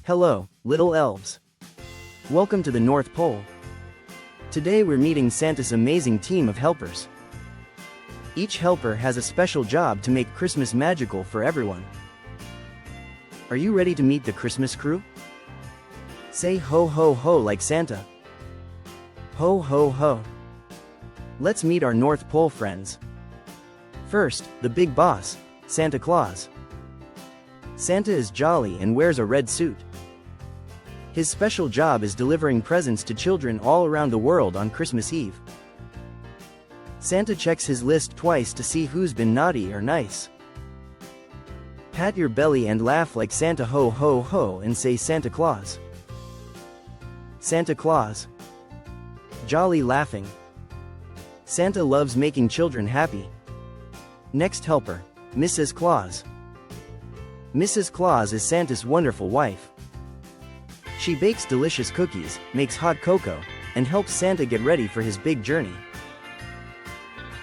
Hello, little elves. Welcome to the North Pole. Today we're meeting Santa's amazing team of helpers. Each helper has a special job to make Christmas magical for everyone. Are you ready to meet the Christmas crew? Say ho ho ho like Santa. Ho ho ho. Let's meet our North Pole friends. First, the big boss, Santa Claus. Santa is jolly and wears a red suit. His special job is delivering presents to children all around the world on Christmas Eve. Santa checks his list twice to see who's been naughty or nice. Pat your belly and laugh like Santa ho ho ho and say Santa Claus. Santa Claus. Jolly laughing. Santa loves making children happy. Next helper, Mrs. Claus. Mrs. Claus is Santa's wonderful wife. She bakes delicious cookies, makes hot cocoa, and helps Santa get ready for his big journey.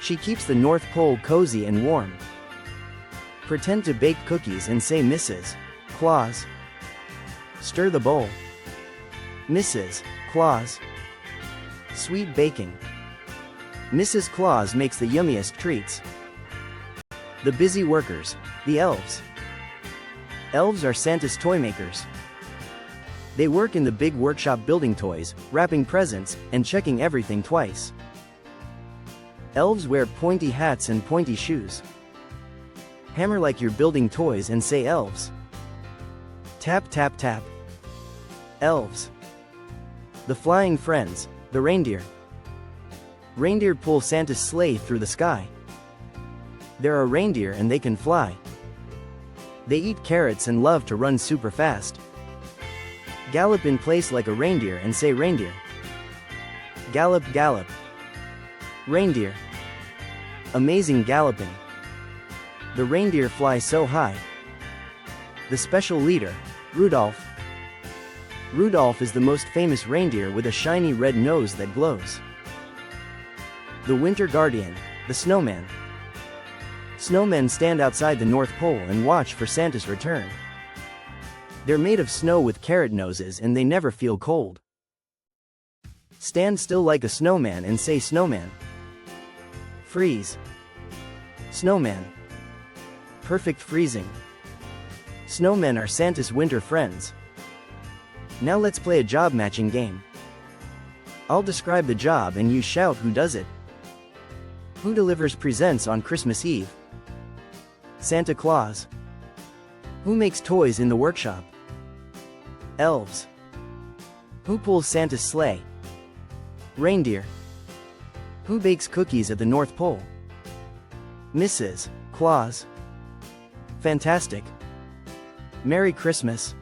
She keeps the North Pole cozy and warm. Pretend to bake cookies and say Mrs. Claus. Stir the bowl. Mrs. Claus. Sweet baking. Mrs. Claus makes the yummiest treats. The busy workers, the elves. Elves are Santa's toy makers. They work in the big workshop building toys, wrapping presents, and checking everything twice. Elves wear pointy hats and pointy shoes. Hammer like you're building toys and say elves. Tap tap tap. Elves. The flying friends, the reindeer. Reindeer pull Santa's sleigh through the sky. There are reindeer and they can fly. They eat carrots and love to run super fast. Gallop in place like a reindeer and say reindeer. Gallop gallop. Reindeer. Amazing galloping. The reindeer fly so high. The special leader, Rudolph. Rudolph is the most famous reindeer with a shiny red nose that glows. The winter guardian, the snowman. Snowmen stand outside the North Pole and watch for Santa's return. They're made of snow with carrot noses and they never feel cold. Stand still like a snowman and say snowman. Freeze. Snowman. Perfect freezing. Snowmen are Santa's winter friends. Now let's play a job matching game. I'll describe the job and you shout who does it. Who delivers presents on Christmas Eve? Santa Claus. Who makes toys in the workshop? Elves. Who pulls Santa's sleigh? Reindeer. Who bakes cookies at the North Pole? Mrs. Claus. Fantastic. Merry Christmas.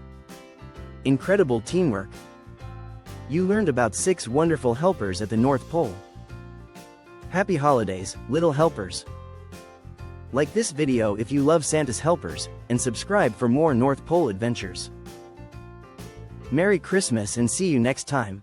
Incredible teamwork. You learned about 6 wonderful helpers at the North Pole. Happy holidays, little helpers. Like this video if you love Santa's helpers, and subscribe for more North Pole adventures. Merry Christmas and see you next time.